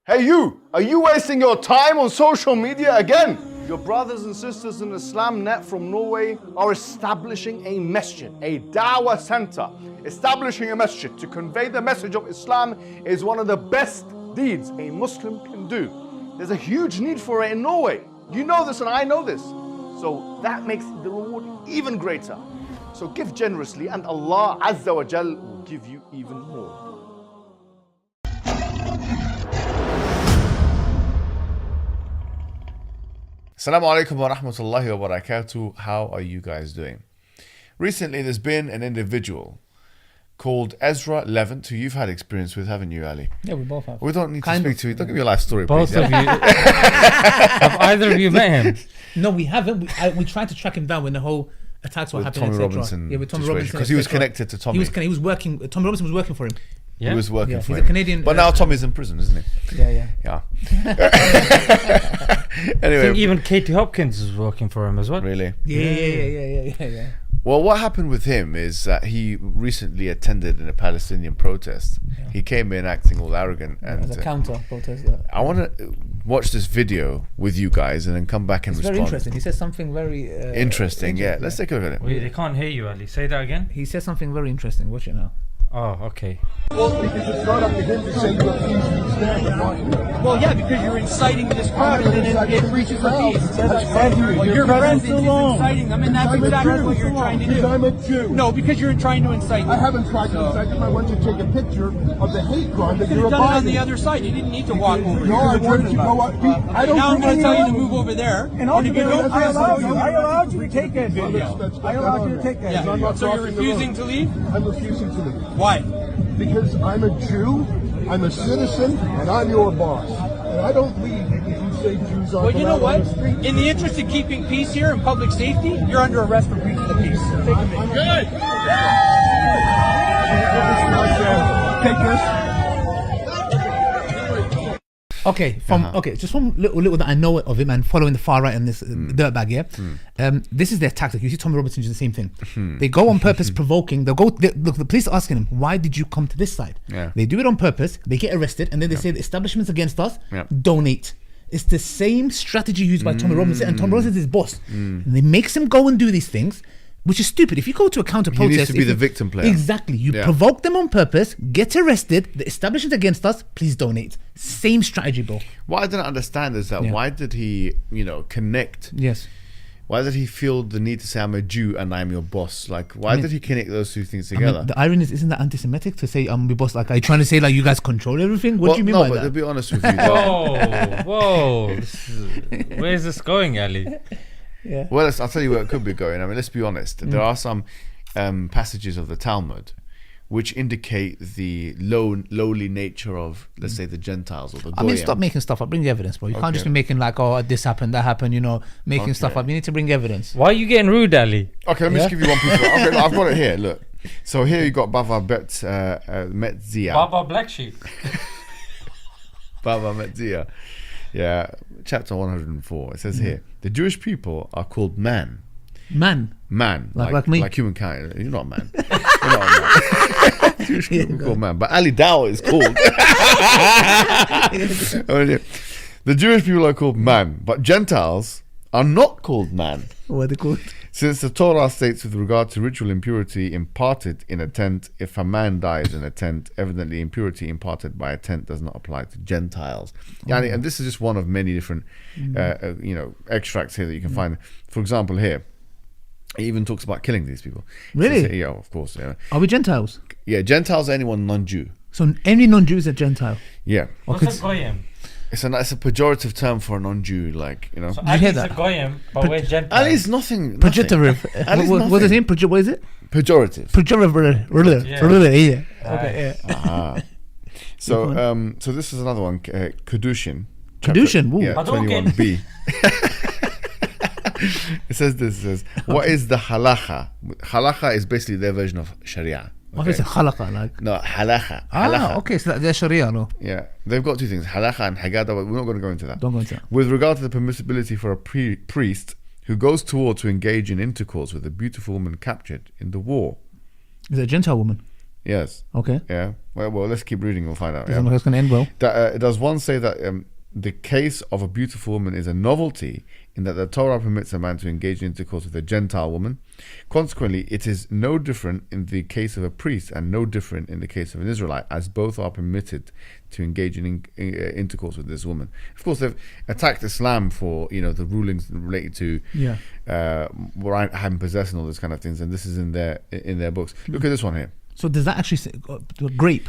Hey you, are you wasting your time on social media again? Your brothers and sisters in Islam Net from Norway are establishing a masjid, a dawah center. Establishing a masjid to convey the message of Islam is one of the best deeds a Muslim can do. There's a huge need for it in Norway. You know this and I know this. So that makes the reward even greater. So give generously and Allah Azza wa Jal will give you even more. Assalamu alaikum wa rahmatullahi wa barakatuh. How are you guys doing? Recently there's been an individual called Ezra Levant, who you've had experience with, haven't you, Ali? Yeah, we both have. We don't need to speak to you. Don't give me your life story, Both please. of you. Have either of you met him? No, we haven't. We tried to track him down when the whole attacks were With happening. Tommy et cetera. Robinson Yeah, with Tommy situation, Robinson. because he was connected to Tommy. He was working. Tommy Robinson was working for him. Yeah. He was working Yeah, for he's him. a Canadian. But now Tommy's in prison, isn't he? Yeah. Yeah. I Anyway. think even Katie Hopkins is working for him as well. Really? Yeah. Well, what happened with him is that he recently attended in a Palestinian protest. Yeah. He came in acting all arrogant. And As a counter protest. I want to watch this video with you guys and then come back and It's respond. very interesting. He says something very Interesting, yeah. Let's take a look at it. Wait, they can't hear you, Ali. Say that again. He says something very interesting. Watch it now. Oh, okay. Well, because it's not up to him to say you accuse me of stand. Well, yeah, because you're inciting this crowd and then it breaches the peace. Well, your presence is inciting them, and that's exactly what you're trying to do. Because I'm a Jew. No, because you're trying to incite them. I haven't tried to incite them. I want you to take a picture of the hate crime that You you're could have done it on abiding. the other side. You didn't need to walk over No, I wanted you to go up. I don't now I'm going to tell you to move. move over there. And if you ultimately, don't I press allowed it, you. I allowed you to take that video. I allowed you to take that video. Yeah. So you're refusing to leave? I'm refusing to leave. Why? Because I'm a Jew, I'm a citizen, and I'm your boss. And I don't leave if you say Jews aren't Well, you know allowed what? on the street. In the interest of keeping peace here and public safety, you're under arrest for breach of the peace. Take a minute. Good. Take this. Okay, just from little that I know of him and following the far right and this dirtbag, yeah. This is their tactic. You see, Tommy Robinson does the same thing. They go on purpose, provoking. Look, the police are asking him, "Why did you come to this side?" Yeah. They do it on purpose. They get arrested, and then they say the establishment's against us. Yeah. Donate. It's the same strategy used by Tommy Robinson, and Tommy Robinson is his boss. And they makes him go and do these things, which is stupid. If you go to a counter protest, needs to be the victim player. Exactly. You Yeah. provoke them on purpose, get arrested. The establishment's against us. Please donate. Same strategy, bro. What I didn't understand is that why did he, connect? Yes. Why did he feel the need to say I'm a Jew and I'm your boss? Like, why did he connect those two things together? The irony is, isn't that anti-Semitic to say I'm your boss? Like, are you trying to say like you guys control everything? What do you mean by but that? to be honest with you, Whoa. Where is this going, Ali? Yeah. well, I'll tell you where it could be going. I mean, let's be honest. There are some passages of the Talmud which indicate the lowly nature of, let's say, the Gentiles or the Goyim. I mean, stop making stuff up. Bring the evidence, bro. You can't just Okay. be making like, oh, this happened, that happened. Making stuff up. You need to bring evidence. Why are you getting rude, Ali? Okay, let me just give you one piece. Okay, I've got it here. Look. So here you got Bava Metzia. Baba Black Sheep. Bava Metzia. Yeah, chapter 104. It says here, the Jewish people are called man. Man. Man. Like me. Like humankind. You're not a man. You're not a man. Jewish people are called man. But Ali Dawah is called. The Jewish people are called man. But Gentiles are not called man. What are they called? Since the Torah states with regard to ritual impurity imparted in a tent, if a man dies in a tent, evidently impurity imparted by a tent does not apply to Gentiles. Yani, and this is just one of many different, extracts here that you can find. For example, here, it even talks about killing these people. Really? It says, yeah, of course. Yeah, Are we Gentiles? yeah. Gentiles are anyone non-Jew. So any non-Jew is a Gentile. Yeah, What's a Goyim? it's a pejorative term for a non-Jew, like So you hear Ali's that? a Goyim, but we're Gentiles. Ali's nothing. Pejorative. Ali's What is nothing. it? What is it? Pejorative. Pejorative. Yeah. Okay. Yeah. Ah. So this is another one, Kedushin. Kedushin, ooh. Yeah, Hadouken. 21b. It says what is the halacha? Halacha is basically their version of Sharia. What is it? Khalaqa, like? No, halacha. Okay, so they're Sharia, no? Yeah, they've got two things, halacha and haggadah, but we're not going to go into that. Don't go into that. With regard to the permissibility for a priest who goes to war to engage in intercourse with a beautiful woman captured in the war. Is it a Gentile woman? Yes. Okay. Yeah. Well, let's keep reading. We'll find out. Doesn't look like it's going to end well. Does one say that the case of a beautiful woman is a novelty in that the Torah permits a man to engage in intercourse with a Gentile woman? Consequently, it is no different in the case of a priest and no different in the case of an Israelite, as both are permitted to engage in intercourse with this woman. Of course, they've attacked Islam for the rulings related to having possession, all those kind of things, and this is in their books. Look at this one here. So does that actually say grape?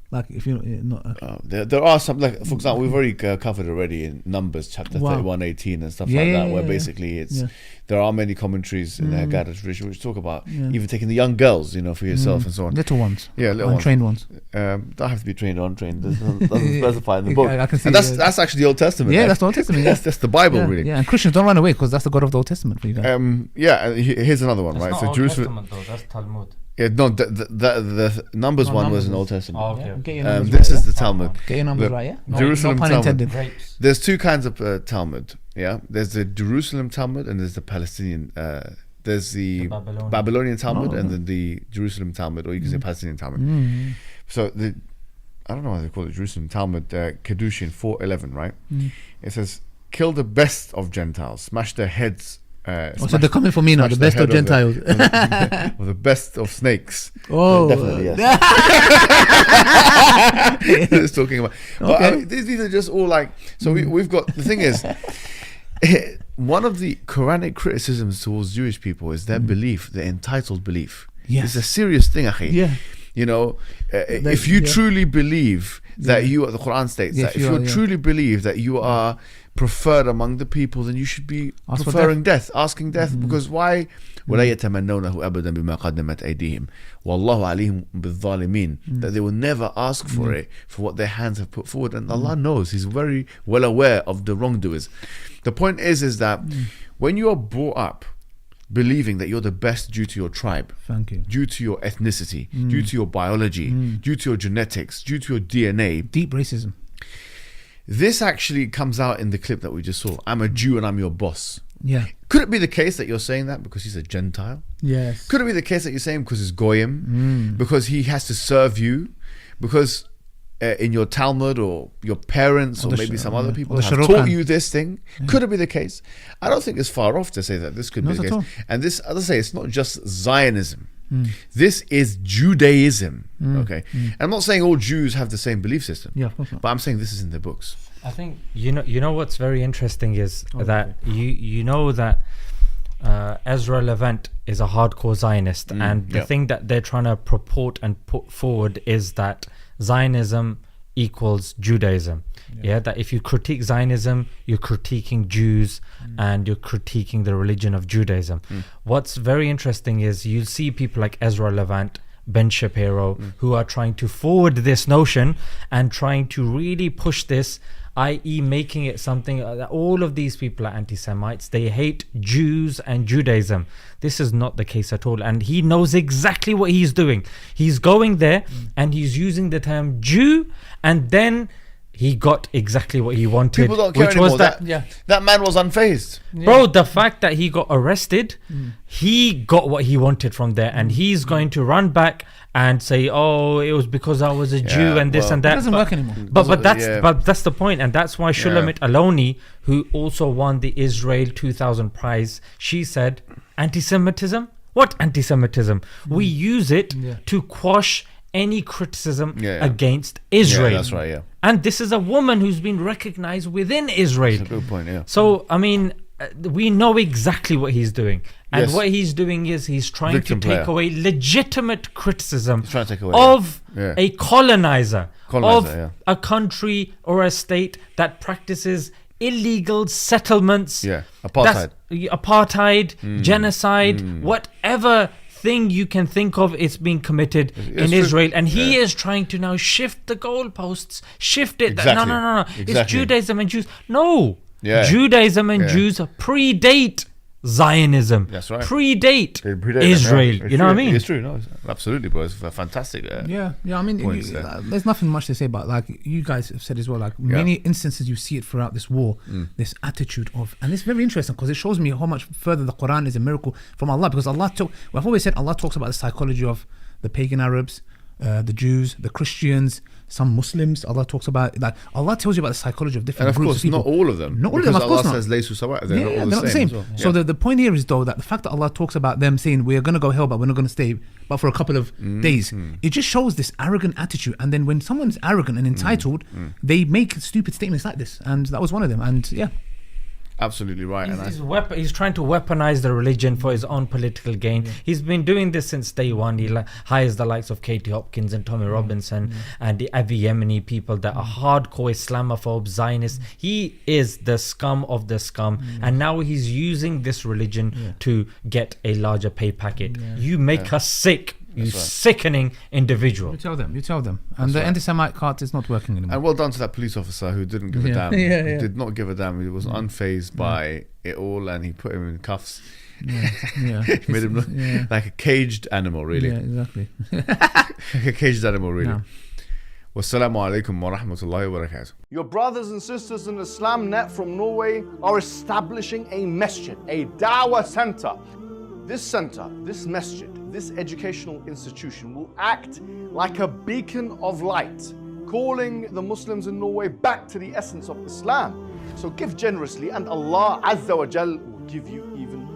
Like if you're not there are some, like for example, we've already covered already in Numbers chapter 31:18 and stuff like that, where basically it's there are many commentaries in the Haggadah tradition which talk about even taking the young girls, for yourself and so on. Little ones, little untrained ones. Don't have to be trained or untrained. Doesn't specify in the book. I can see, and that's actually the Old Testament. Yeah, that's the Old Testament. That's the Bible, really. Yeah, and Christians don't run away because that's the God of the Old Testament for you guys. Here's another one, right? Not So Old Jerusalem. Testament, though, that's Talmud. Yeah, no, the Numbers one was in Old Testament. Oh, okay. Get your numbers This right, is the Talmud. Get your numbers Look, right, yeah? Jerusalem no pun Talmud. intended. Grapes. There's two kinds of Talmud. Yeah, there's the Jerusalem Talmud and there's the Palestinian. There's the Babylonian Talmud and then the Jerusalem Talmud, or you can say Palestinian Talmud. So I don't know why they call it Jerusalem Talmud. Kedushin 4:11, right? It says, "Kill the best of Gentiles, smash their heads." So they're coming for me now, the best of Gentiles. Or the best of snakes. Oh, definitely, yes. It's talking about. But, I mean, these are just all like. So we've got, the thing is, one of the Quranic criticisms towards Jewish people is their belief, their entitled belief. Yes. It's a serious thing, akhi. Yeah. If you truly believe that the Quran states that if you truly believe that you are preferred among the people, then you should be preferring death, asking death, because why? وَلَا يَتَمَنَّوْنَهُ أَبَدًا بِمَا قَدَّمَتْ أَيْدِيهِمْ وَاللَّهُ عَلِيهِمْ بِالظَّالِمِينَ. That they will never ask for it, for what their hands have put forward, and Allah knows, He's very well aware of the wrongdoers. The point is that when you are brought up believing that you're the best due to your tribe, thank you, due to your ethnicity, due to your biology, due to your genetics, due to your DNA, deep racism. This actually comes out in the clip that we just saw. I'm a Jew and I'm your boss. Yeah. Could it be the case that you're saying that because he's a Gentile? Yes. Could it be the case that you're saying because he's Goyim? Because he has to serve you? Because in your Talmud or your parents or maybe some other people have taught you this thing? Could it be the case? I don't think it's far off to say that this could be the case. And this, as I say, it's not just Zionism. This is Judaism. Okay, I'm not saying all Jews have the same belief system. Yeah, of course not. But I'm saying this is in their books. I think you know what's very interesting is that you know that Ezra Levant is a hardcore Zionist, and the thing that they're trying to purport and put forward is that Zionism equals Judaism. Yeah, that if you critique Zionism, you're critiquing Jews and you're critiquing the religion of Judaism. What's very interesting is you'll see people like Ezra Levant, Ben Shapiro, who are trying to forward this notion and trying to really push this, i.e. making it something that all of these people are anti-Semites. They hate Jews and Judaism. This is not the case at all. And he knows exactly what he's doing. He's going there and he's using the term Jew, and then he got exactly what he wanted. People don't care which anymore. was that man was unfazed. Bro, the fact that he got arrested, he got what he wanted from there, and he's going to run back and say, "Oh, it was because I was a Jew and this and that." It doesn't work anymore. But that's the point, and that's why Shulamit Aloni, who also won the Israel 2000 prize, she said, "Anti-Semitism? What anti-Semitism? We use it to quash any criticism against Israel." Yeah, that's right. Yeah. And this is a woman who's been recognized within Israel. That's a good point. Yeah. So I mean, we know exactly what he's doing, and what he's doing is he's trying to take away legitimate criticism of a colonizer of a country or a state that practices illegal settlements, apartheid, genocide, whatever thing you can think of, it's being committed in Israel, and he is trying to now shift the goalposts, shift it. No. It's Judaism and Jews. No, Judaism and Jews predate Zionism. That's right. Predate Israel. You know what I mean? It's true. No, absolutely, bro. It's a fantastic. I mean, there's nothing much to say about. Like you guys have said as well. Like many instances, you see it throughout this war. This attitude of, and it's very interesting because it shows me how much further the Quran is a miracle from Allah. Because Allah I've always said Allah talks about the psychology of the pagan Arabs, the Jews, the Christians, some Muslims. Allah talks about that. Allah tells you about the psychology of different And of groups course, of people. not all of them. Not all of them, of course Allah not. says, "Laysu sawa." They're not all they're the same. as well. So the point here is though that the fact that Allah talks about them saying we're going to go hell, but we're not going to stay, but for a couple of days, it just shows this arrogant attitude. And then when someone's arrogant and entitled, they make stupid statements like this, and that was one of them. And yeah. Absolutely right. He's trying to weaponize the religion for his own political gain. Yeah. He's been doing this since day one. He hires the likes of Katie Hopkins and Tommy Robinson and the Avi Yemeni people that are hardcore Islamophobes, Zionists. He is the scum of the scum, and now he's using this religion to get a larger pay packet. You make us sick. You sickening individual. You tell them. And the anti-Semite cart is not working anymore. And well done to that police officer who didn't give a damn. He did not give a damn. He was unfazed by it all, and he put him in cuffs. He made him look like a caged animal, really. Yeah, exactly. Like a caged animal, really. No. Wassalamu alaikum wa rahmatullahi wa barakatuh. Your brothers and sisters in Islam Net from Norway are establishing a masjid, a dawah center. This center, this masjid, this educational institution will act like a beacon of light, calling the Muslims in Norway back to the essence of Islam. So give generously and Allah Azza wa Jal will give you even